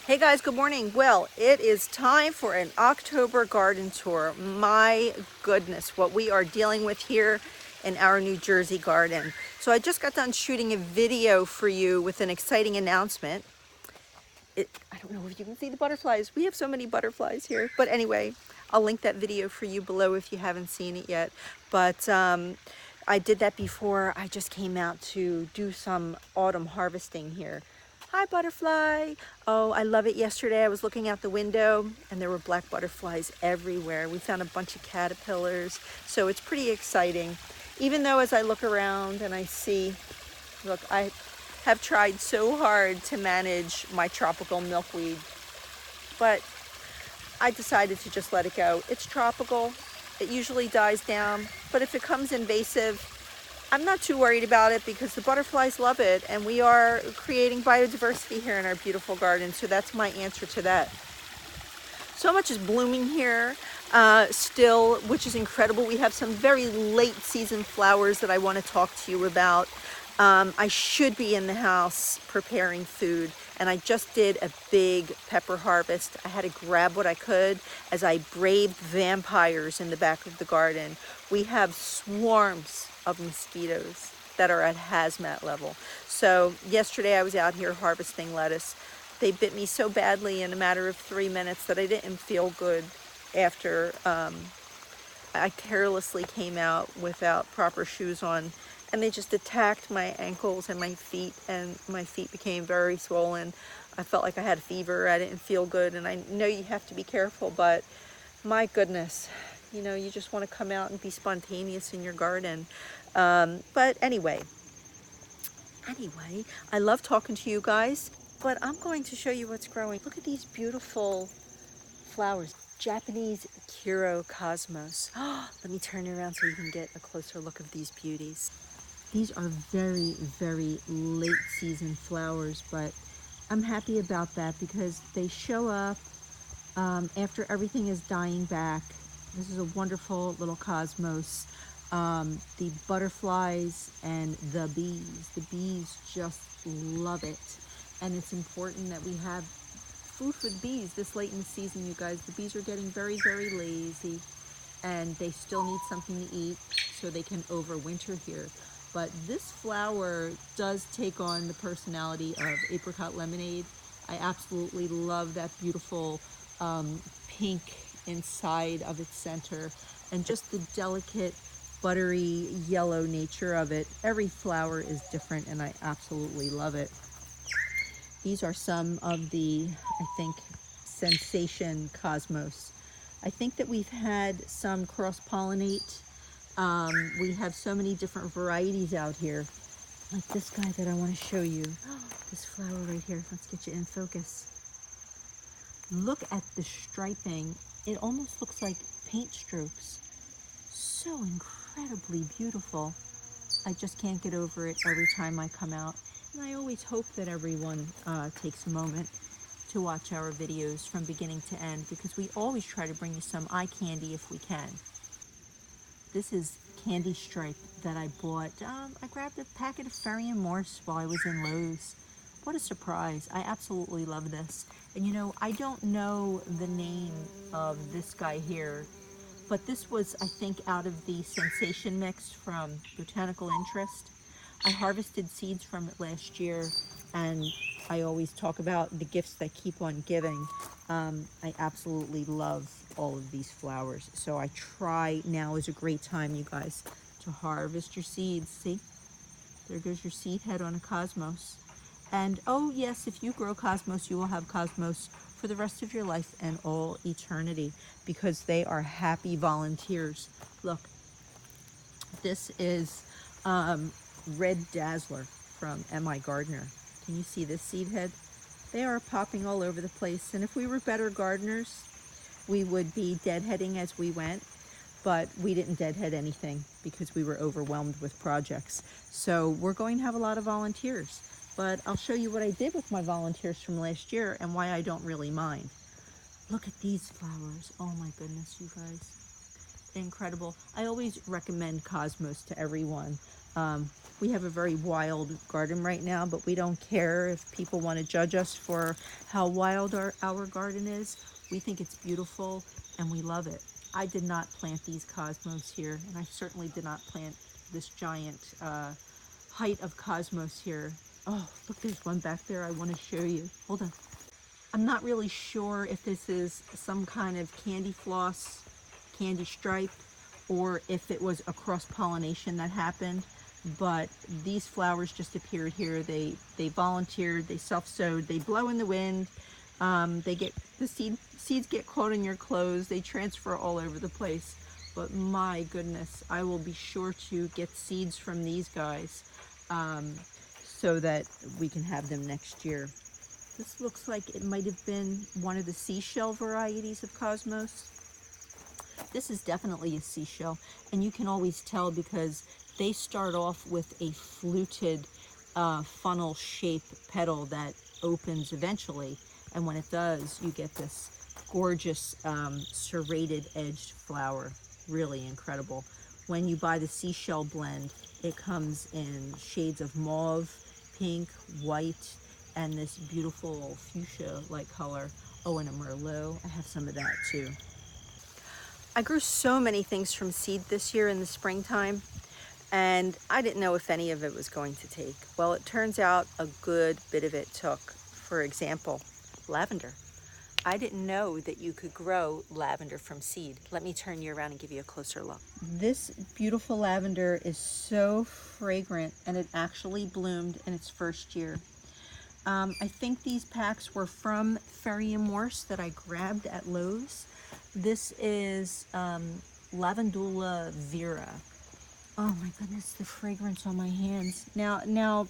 Hey guys, good morning. Well, it is time for an October garden tour. My goodness, what we are dealing with here in our New Jersey garden. So I just got done shooting a video for you with an exciting announcement. I don't know if you can see the butterflies. We have so many butterflies here. But anyway, I'll link that video for you below if you haven't seen it yet. But I did that before I just came out to do some autumn harvesting here. Hi, butterfly. Oh, I love it. Yesterday I was looking out the window and there were black butterflies everywhere. We found a bunch of caterpillars. So it's pretty exciting. Even though as I look around and I see, look, I have tried so hard to manage my tropical milkweed, but I decided to just let it go. It's tropical. It usually dies down, but if it comes invasive, I'm not too worried about it because the butterflies love it and we are creating biodiversity here in our beautiful garden. So that's my answer to that. So much is blooming here still, which is incredible. We have some very late season flowers that I want to talk to you about. I should be in the house preparing food, and I just did a big pepper harvest. I had to grab what I could as I braved vampires in the back of the garden. We have swarms of mosquitoes that are at hazmat level. So yesterday I was out here harvesting lettuce. They bit me so badly in a matter of 3 minutes that I didn't feel good after I carelessly came out without proper shoes on, and they just attacked my ankles and my feet became very swollen. I felt like I had a fever. I didn't feel good, and I know you have to be careful, but my goodness, you know, you just want to come out and be spontaneous in your garden. But anyway, I love talking to you guys, but I'm going to show you what's growing. Look at these beautiful flowers. Japanese Kiro Cosmos. Let me turn it around so you can get a closer look of these beauties. These are very, very late season flowers, but I'm happy about that because they show up after everything is dying back. This is a wonderful little cosmos. The butterflies and the bees just love it. And it's important that we have food for the bees this late in the season, you guys. The bees are getting very, very lazy and they still need something to eat so they can overwinter here. But this flower does take on the personality of apricot lemonade. I absolutely love that beautiful pink inside of its center and just the delicate buttery yellow nature of it. Every flower is different and I absolutely love it. These are some of the, I think, Sensation Cosmos. I think that we've had some cross-pollinate. We have so many different varieties out here. Like this guy that I want to show you. This flower right here. Let's get you in focus. Look at the striping. It almost looks like paint strokes. So incredibly beautiful. I just can't get over it every time I come out. And I always hope that everyone takes a moment to watch our videos from beginning to end because we always try to bring you some eye candy if we can. This is candy stripe that I bought. I grabbed a packet of Ferry and Morse while I was in Lowe's. What a surprise. I absolutely love this. And you know, I don't know the name of this guy here, but this was, I think, out of the Sensation mix from Botanical Interest. I harvested seeds from it last year, and I always talk about the gifts that keep on giving. I absolutely love all of these flowers. So I try, now is a great time, you guys, to harvest your seeds. See, there goes your seed head on a cosmos. And oh yes, if you grow cosmos, you will have cosmos for the rest of your life and all eternity because they are happy volunteers. Look, this is Red Dazzler from M.I. Gardner. Can you see this seed head? They are popping all over the place, and if we were better gardeners, we would be deadheading as we went, but we didn't deadhead anything because we were overwhelmed with projects. So we're going to have a lot of volunteers, but I'll show you what I did with my volunteers from last year and why I don't really mind. Look at these flowers. Oh my goodness, you guys. Incredible. I always recommend cosmos to everyone. We have a very wild garden right now, but we don't care if people want to judge us for how wild our garden is. We think it's beautiful and we love it. I did not plant these cosmos here, and I certainly did not plant this giant height of cosmos here. Oh, look, there's one back there I want to show you. Hold on. I'm not really sure if this is some kind of candy floss, candy stripe, or if it was a cross-pollination that happened, but these flowers just appeared here. They volunteered, they self-sowed, they blow in the wind, they get the seeds get caught in your clothes, they transfer all over the place. But my goodness, I will be sure to get seeds from these guys so that we can have them next year. This looks like it might have been one of the seashell varieties of cosmos. This is definitely a seashell, and you can always tell because they start off with a fluted funnel shape petal that opens eventually, and when it does, you get this gorgeous serrated edged flower. Really incredible. When you buy the seashell blend, it comes in shades of mauve, pink, white, and this beautiful fuchsia-like color. Oh, and a merlot. I have some of that too. I grew so many things from seed this year in the springtime, and I didn't know if any of it was going to take. Well, it turns out a good bit of it took. For example, lavender. I didn't know that you could grow lavender from seed. Let me turn you around and give you a closer look. This beautiful lavender is so fragrant, and it actually bloomed in its first year. I think these packs were from Ferry and Morse that I grabbed at Lowe's. This is Lavandula Vera. Oh my goodness, the fragrance on my hands. Now,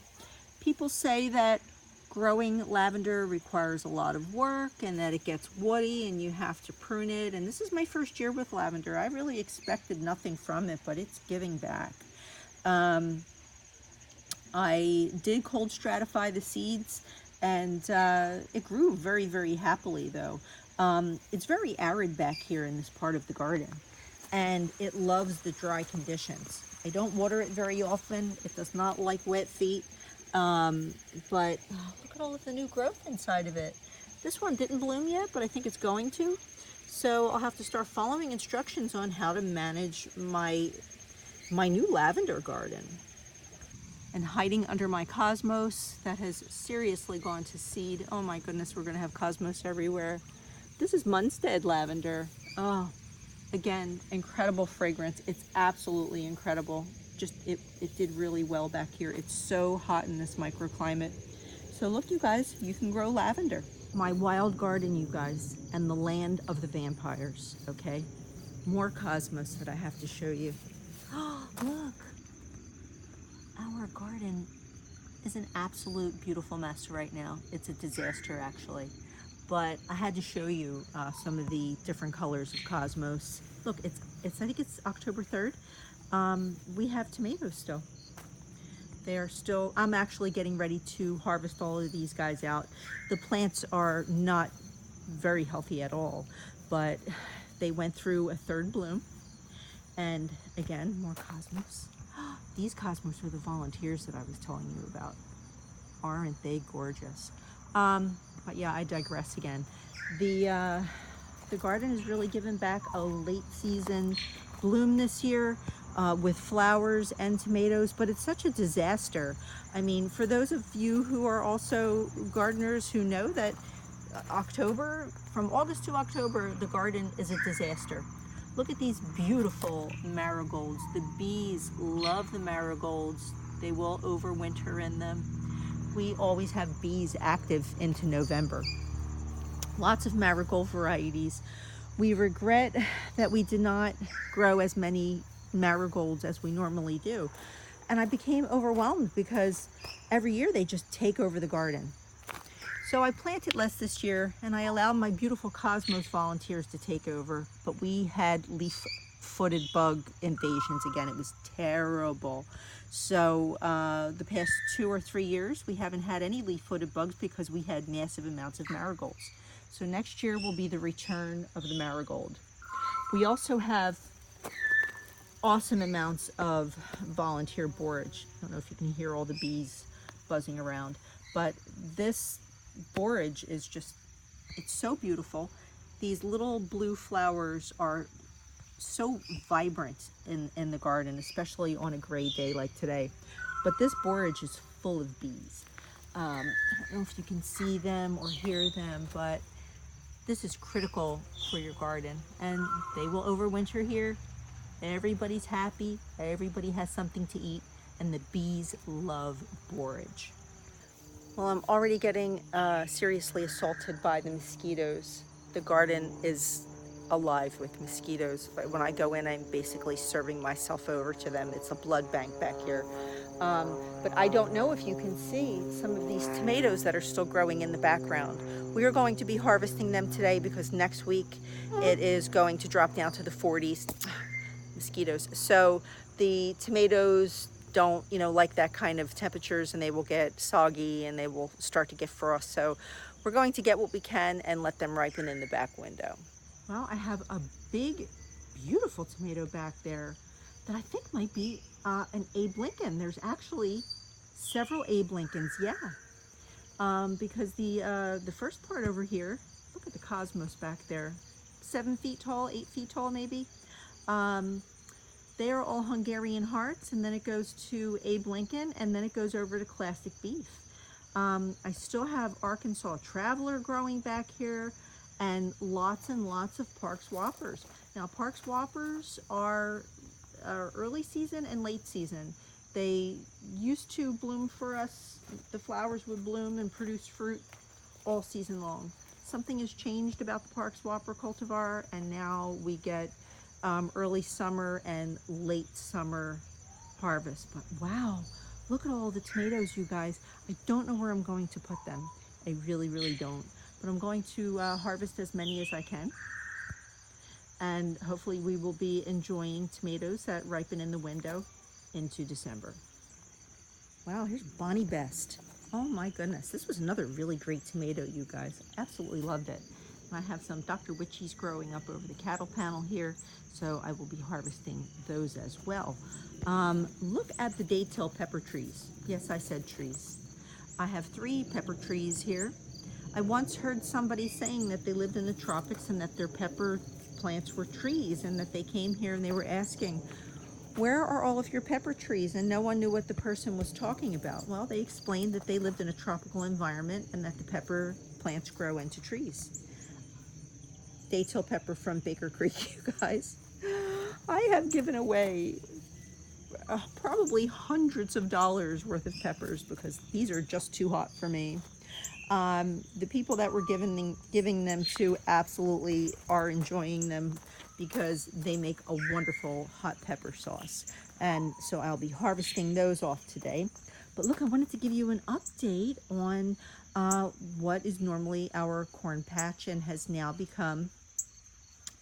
people say that growing lavender requires a lot of work and that it gets woody and you have to prune it. And this is my first year with lavender. I really expected nothing from it, but it's giving back. I did cold stratify the seeds, and it grew very, very happily though. It's very arid back here in this part of the garden, and it loves the dry conditions. I don't water it very often. It does not like wet feet, but look at all of the new growth inside of it. This one didn't bloom yet, but I think it's going to. So I'll have to start following instructions on how to manage my new lavender garden. And hiding under my cosmos that has seriously gone to seed. Oh my goodness, we're gonna have cosmos everywhere. This is Munstead lavender. Oh, again, incredible fragrance. It's absolutely incredible. Just, it did really well back here. It's so hot in this microclimate. So look, you guys, you can grow lavender. My wild garden, you guys, and the land of the vampires, okay? More cosmos that I have to show you. Oh, look. Our garden is an absolute beautiful mess right now. It's a disaster, actually. But I had to show you some of the different colors of cosmos. Look, it's I think it's October 3rd. We have tomatoes still. They are still, I'm actually getting ready to harvest all of these guys out. The plants are not very healthy at all, but they went through a third bloom. And again, more cosmos. These cosmos are the volunteers that I was telling you about. Aren't they gorgeous? But yeah, I digress again. The garden has really given back a late season bloom this year with flowers and tomatoes, but it's such a disaster. I mean, for those of you who are also gardeners who know that October, from August to October, the garden is a disaster. Look at these beautiful marigolds. The bees love the marigolds. They will overwinter in them. We always have bees active into November. Lots of marigold varieties. We regret that we did not grow as many marigolds as we normally do. And I became overwhelmed because every year they just take over the garden. So I planted less this year, and I allowed my beautiful cosmos volunteers to take over, but we had leaf-footed bug invasions again. It was terrible. So the past 2 or 3 years, we haven't had any leaf-footed bugs because we had massive amounts of marigolds. So next year will be the return of the marigold. We also have awesome amounts of volunteer borage. I don't know if you can hear all the bees buzzing around, but this borage is just, it's so beautiful. These little blue flowers are so vibrant in the garden, especially on a gray day like today. But this borage is full of bees. I don't know if you can see them or hear them, but this is critical for your garden, and they will overwinter here. Everybody's happy, everybody has something to eat, and the bees love borage. Well, I'm already getting seriously assaulted by the mosquitoes. The garden is alive with mosquitoes. When I go in, I'm basically serving myself over to them. It's a blood bank back here. But I don't know if you can see some of these tomatoes that are still growing in the background. We are going to be harvesting them today because next week it is going to drop down to the 40s. Mosquitoes. So the tomatoes don't, like that kind of temperatures, and they will get soggy and they will start to get frost. So we're going to get what we can and let them ripen in the back window. Well, I have a big, beautiful tomato back there that I think might be an Abe Lincoln. There's actually several Abe Lincolns, yeah. Because the first part over here, look at the cosmos back there, 7 feet tall, 8 feet tall maybe. They are all Hungarian hearts, and then it goes to Abe Lincoln, and then it goes over to classic beef. I still have Arkansas Traveler growing back here, and lots of Parks Whoppers. Now, Parks Whoppers are early season and late season. They used to bloom for us. The flowers would bloom and produce fruit all season long. Something has changed about the Parks Whopper cultivar, and now we get early summer and late summer harvest. But wow, look at all the tomatoes, you guys. I don't know where I'm going to put them. I really don't. But I'm going to harvest as many as I can. And hopefully we will be enjoying tomatoes that ripen in the window into December. Wow, here's Bonnie Best. Oh my goodness, this was another really great tomato, you guys. Absolutely loved it. And I have some Dr. Witchies growing up over the cattle panel here, so I will be harvesting those as well. Look at the daytail pepper trees. Yes, I said trees. I have 3 pepper trees here. I once heard somebody saying that they lived in the tropics and that their pepper plants were trees, and that they came here and they were asking, where are all of your pepper trees? And no one knew what the person was talking about. Well, they explained that they lived in a tropical environment and that the pepper plants grow into trees. Daytail pepper from Baker Creek, you guys. I have given away probably hundreds of dollars worth of peppers because these are just too hot for me. The people that were giving them to absolutely are enjoying them because they make a wonderful hot pepper sauce. And so I'll be harvesting those off today. But look, I wanted to give you an update on what is normally our corn patch and has now become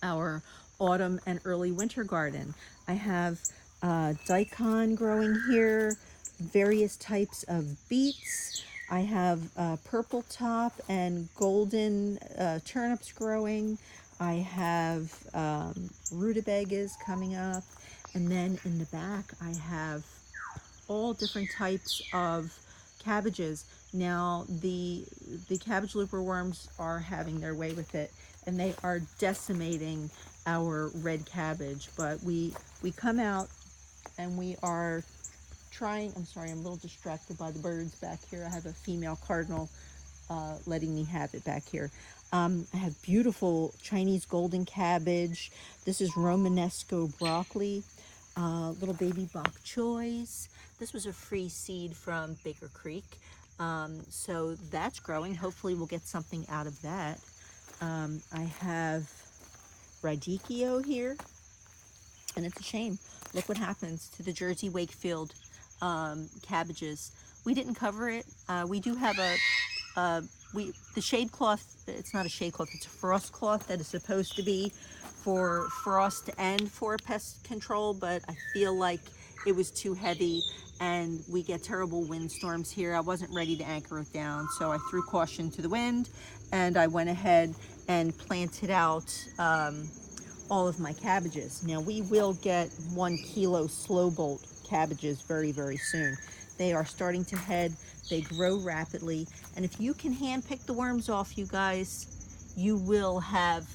our autumn and early winter garden. I have daikon growing here, various types of beets. I have purple top and golden turnips growing. I have rutabagas coming up. And then in the back, I have all different types of cabbages. Now, the cabbage looper worms are having their way with it, and they are decimating our red cabbage. But we come out and we are trying. I'm sorry, I'm a little distracted by the birds back here. I have a female cardinal letting me have it back here. I have beautiful Chinese golden cabbage. This is Romanesco broccoli, little baby bok choys. This was a free seed from Baker Creek. So that's growing. Hopefully we'll get something out of that. I have radicchio here, and it's a shame. Look what happens to the Jersey Wakefield cabbages. We didn't cover it. We do have the shade cloth. It's not a shade cloth, it's a frost cloth that is supposed to be for frost and for pest control, but I feel like it was too heavy and we get terrible windstorms here. I wasn't ready to anchor it down, so I threw caution to the wind and I went ahead and planted out all of my cabbages. Now we will get 1 kilo slow bolt cabbages very, very soon. They are starting to head, they grow rapidly, and if you can hand pick the worms off, you guys, you will have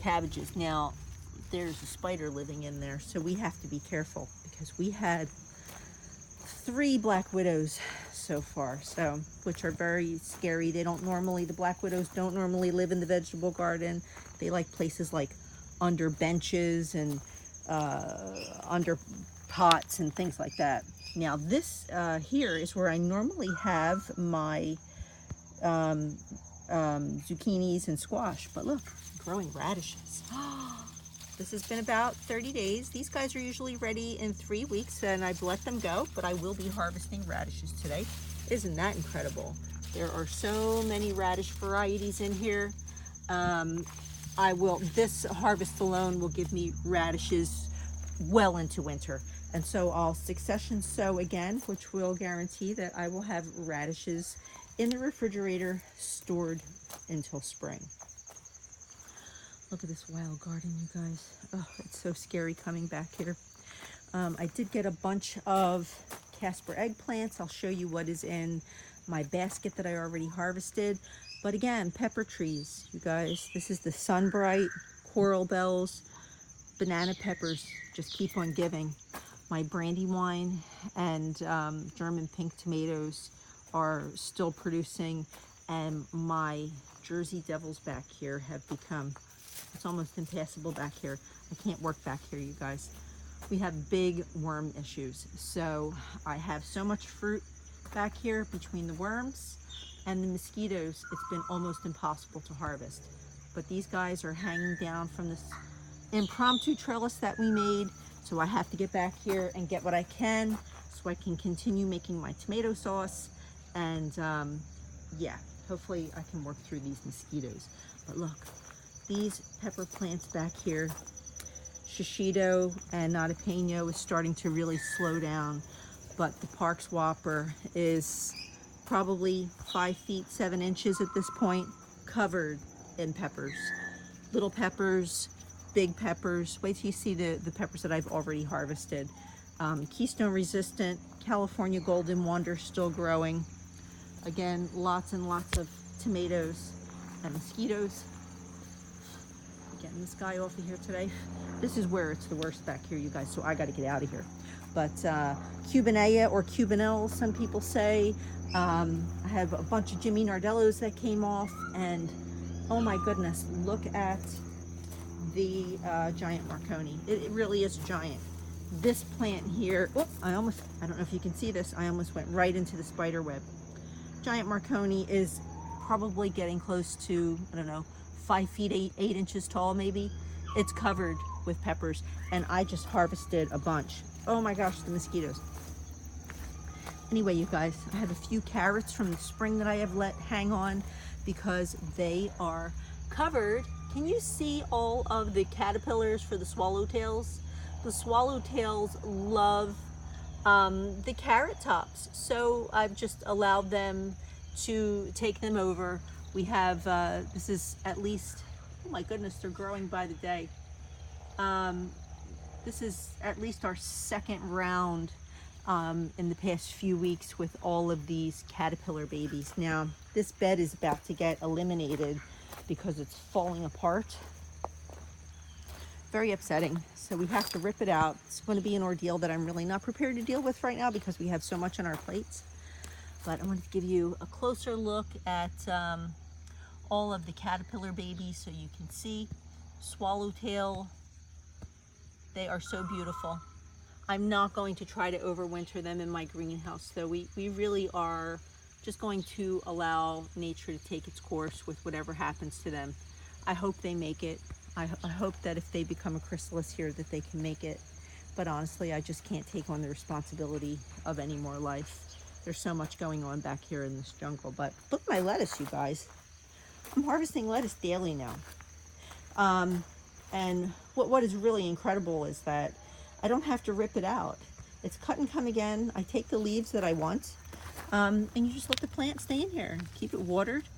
cabbages. Now there's a spider living in there, so we have to be careful because we had 3 black widows so far, so which are very scary. They don't normally, the black widows don't normally live in the vegetable garden. They like places like under benches and under pots and things like that. Now this here is where I normally have my zucchinis and squash, but look, growing radishes. This has been about 30 days. These guys are usually ready in 3 weeks, and I've let them go, but I will be harvesting radishes today. Isn't that incredible? There are so many radish varieties in here. This harvest alone will give me radishes well into winter. And so I'll succession sow again, which will guarantee that I will have radishes in the refrigerator stored until spring. Look at this wild garden, you guys. Oh, it's so scary coming back here. I did get a bunch of Casper eggplants. I'll show you what is in my basket that I already harvested. But again, pepper trees, you guys. This is the Sunbright, coral bells, banana peppers. Just keep on giving. My brandywine and German pink tomatoes are still producing, and my Jersey devils back here have become, it's almost impassable back here. I can't work back here, you guys. We have big worm issues. So I have so much fruit back here between the worms and the mosquitoes. It's been almost impossible to harvest. But these guys are hanging down from this impromptu trellis that we made. So I have to get back here and get what I can so I can continue making my tomato sauce. And yeah, hopefully I can work through these mosquitoes. But look, these pepper plants back here, shishito and notapeno is starting to really slow down, but the Park's Whopper is probably 5 feet 7 inches at this point, covered in peppers. Little peppers, big peppers. Wait till you see the peppers that I've already harvested. Keystone resistant, California Golden Wonder still growing. Again, lots and lots of tomatoes and mosquitoes. Getting this guy off of here today. This is where it's the worst back here, you guys, so I got to get out of here. But Cubanea or Cubanelle, some people say. I have a bunch of Jimmy Nardellos that came off, and oh my goodness, look at the giant Marconi. It really is giant. This plant here, oh, I don't know if you can see this, I almost went right into the spider web. Giant Marconi is probably getting close to, I don't know, 5 feet 8 inches tall maybe. It's covered with peppers, and I just harvested a bunch. Oh my gosh, the mosquitoes. Anyway, you guys, I have a few carrots from the spring that I have let hang on because they are covered. Can you see all of the caterpillars for the swallowtails? The swallowtails love the carrot tops, so I've just allowed them to take them over. We have, this is at least, oh my goodness, they're growing by the day. This is at least our second round in the past few weeks with all of these caterpillar babies. Now, this bed is about to get eliminated because it's falling apart. Very upsetting. So we have to rip it out. It's going to be an ordeal that I'm really not prepared to deal with right now because we have so much on our plates. But I wanted to give you a closer look at all of the caterpillar babies so you can see. Swallowtail, they are so beautiful. I'm not going to try to overwinter them in my greenhouse, though. We really are just going to allow nature to take its course with whatever happens to them. I hope they make it. I hope that if they become a chrysalis here that they can make it. But honestly, I just can't take on the responsibility of any more life. There's so much going on back here in this jungle. But look at my lettuce, you guys. I'm harvesting lettuce daily now. And what is really incredible is that I don't have to rip it out. It's cut and come again. I take the leaves that I want, and you just let the plant stay in here and keep it watered.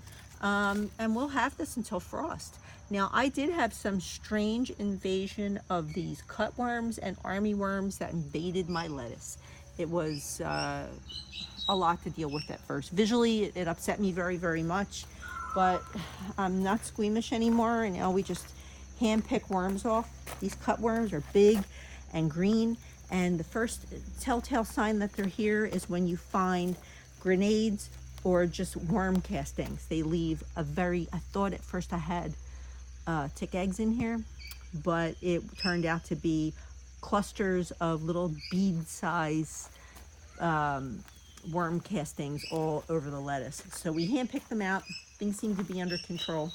And we'll have this until frost. Now, I did have some strange invasion of these cutworms and armyworms that invaded my lettuce. It was a lot to deal with at first. Visually, it upset me very, very much, but I'm not squeamish anymore, and now we just hand pick worms off. These cutworms are big and green, and the first telltale sign that they're here is when you find grenades or just worm castings. They leave a very, I thought at first I had tick eggs in here, but it turned out to be clusters of little bead size worm castings all over the lettuce. So we hand picked them out. Things seem to be under control,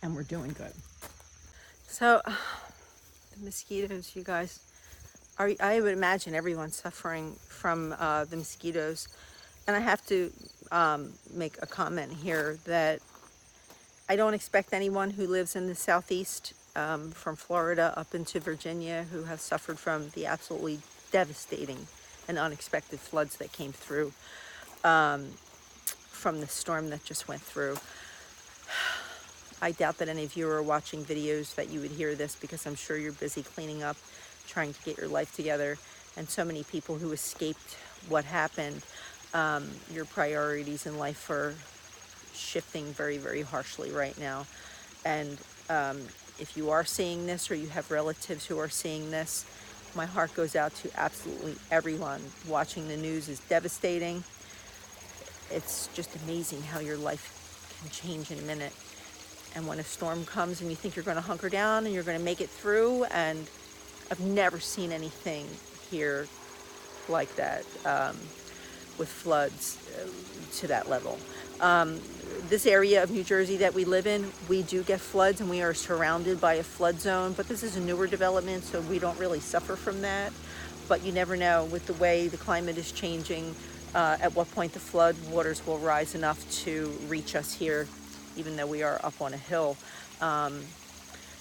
and we're doing good. So the mosquitoes, you guys, I would imagine everyone's suffering from the mosquitoes. And I have to make a comment here that I don't expect anyone who lives in the southeast, from Florida up into Virginia, who have suffered from the absolutely devastating and unexpected floods that came through from the storm that just went through. I doubt that any of you are watching videos that you would hear this, because I'm sure you're busy cleaning up, trying to get your life together, and so many people who escaped what happened. Your priorities in life are shifting very, very harshly right now. And if you are seeing this, or you have relatives who are seeing this, my heart goes out to absolutely everyone. Watching the news is devastating. It's just amazing how your life can change in a minute. And when a storm comes and you think you're going to hunker down and you're going to make it through, and I've never seen anything here like that, with floods to that level. This area of New Jersey that we live in, we do get floods, and we are surrounded by a flood zone, but this is a newer development, so we don't really suffer from that. But you never know, with the way the climate is changing, at what point the flood waters will rise enough to reach us here, even though we are up on a hill.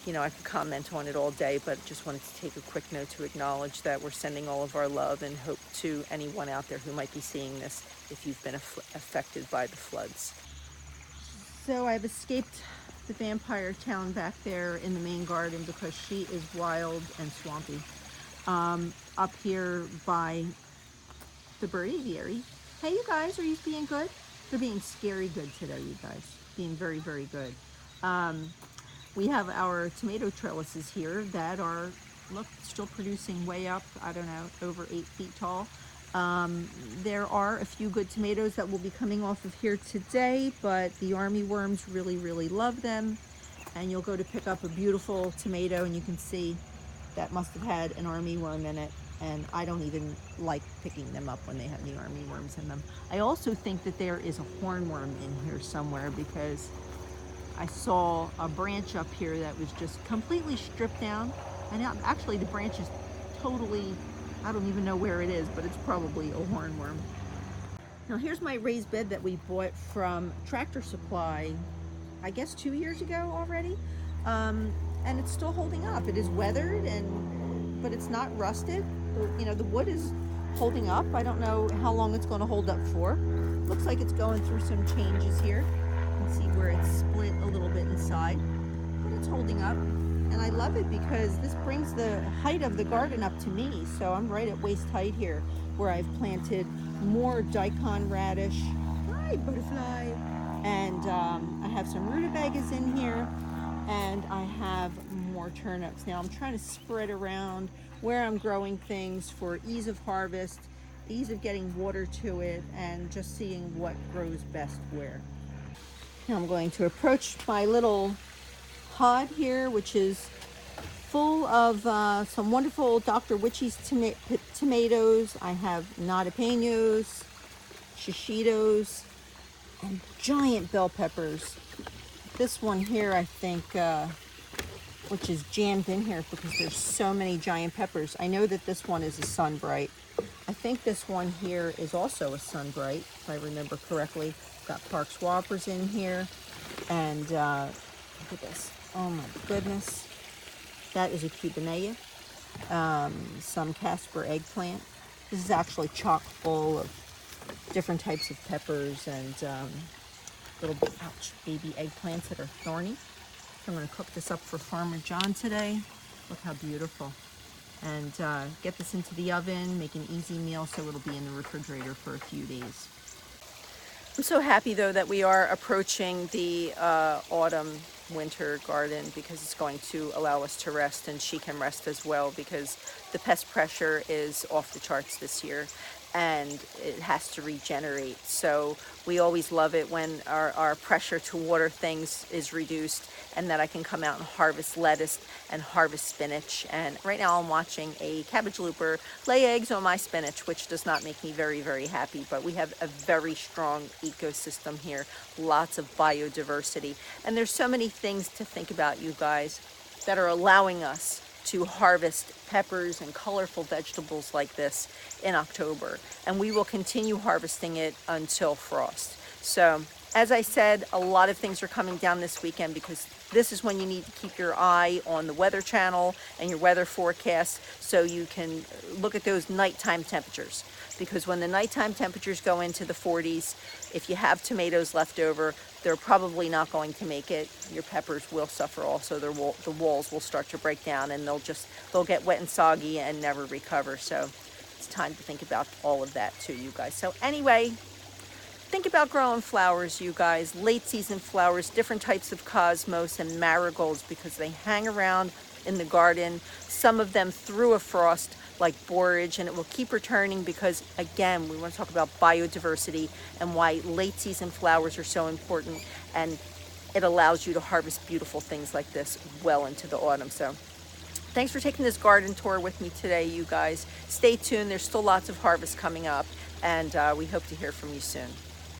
You know, I could comment on it all day, but just wanted to take a quick note to acknowledge that we're sending all of our love and hope to anyone out there who might be seeing this, if you've been affected by the floods. So I've escaped the vampire town back there in the main garden, because she is wild and swampy. Up here by the bird aviary. Hey, you guys, are you being good? They're being scary good today, you guys. Being very, very good. We have our tomato trellises here that are, look, still producing way up, I don't know, over 8 feet tall. There are a few good tomatoes that will be coming off of here today, but the army worms really, really love them. And you'll go to pick up a beautiful tomato, and you can see that must have had an army worm in it. And I don't even like picking them up when they have the army worms in them. I also think that there is a hornworm in here somewhere, because I saw a branch up here that was just completely stripped down. And actually the branch is totally, I don't even know where it is, but it's probably a hornworm. Now here's my raised bed that we bought from Tractor Supply, I guess 2 years ago already. And it's still holding up. It is weathered, but it's not rusted. You know, the wood is holding up. I don't know how long it's going to hold up for. Looks like it's going through some changes here. You can see where it's split a little bit inside, but it's holding up. And I love it because this brings the height of the garden up to me. So I'm right at waist height here, where I've planted more daikon radish. Hi, butterfly. And I have some rutabagas in here, and I have more turnips. Now I'm trying to spread around where I'm growing things for ease of harvest, ease of getting water to it, and just seeing what grows best where. Now I'm going to approach my little pod here, which is full of some wonderful Dr. Witchy's tomatoes. I have nadapenos, shishitos, and giant bell peppers. This one here, I think, which is jammed in here because there's so many giant peppers. I know that this one is a sunbright. I think this one here is also a sunbright, if I remember correctly. Got Park's Whoppers in here, and look at this. Oh my goodness. That is a cubanea. Some Casper eggplant. This is actually chock full of different types of peppers, and little, ouch, baby eggplants that are thorny. So I'm going to cook this up for Farmer John today. Look how beautiful. And get this into the oven, make an easy meal so it'll be in the refrigerator for a few days. I'm so happy though that we are approaching the autumn winter garden, because it's going to allow us to rest, and she can rest as well, because the pest pressure is off the charts this year and it has to regenerate. So we always love it when our pressure to water things is reduced, and that I can come out and harvest lettuce and harvest spinach. And right now I'm watching a cabbage looper lay eggs on my spinach, which does not make me very, very happy, but we have a very strong ecosystem here, lots of biodiversity. And there's so many things to think about, you guys, that are allowing us to harvest peppers and colorful vegetables like this in October. And we will continue harvesting it until frost. So as I said, a lot of things are coming down this weekend, because this is when you need to keep your eye on the Weather Channel and your weather forecast, so you can look at those nighttime temperatures. Because when the nighttime temperatures go into the 40s, if you have tomatoes left over, they're probably not going to make it. Your peppers will suffer also. The walls will start to break down, and they'll get wet and soggy and never recover. So it's time to think about all of that too, you guys. So anyway, think about growing flowers, you guys, late season flowers, different types of cosmos and marigolds, because they hang around in the garden, some of them through a frost, like borage, and it will keep returning, because again, we want to talk about biodiversity and why late season flowers are so important, and it allows you to harvest beautiful things like this well into the autumn. So thanks for taking this garden tour with me today, you guys. Stay tuned, there's still lots of harvest coming up, and we hope to hear from you soon.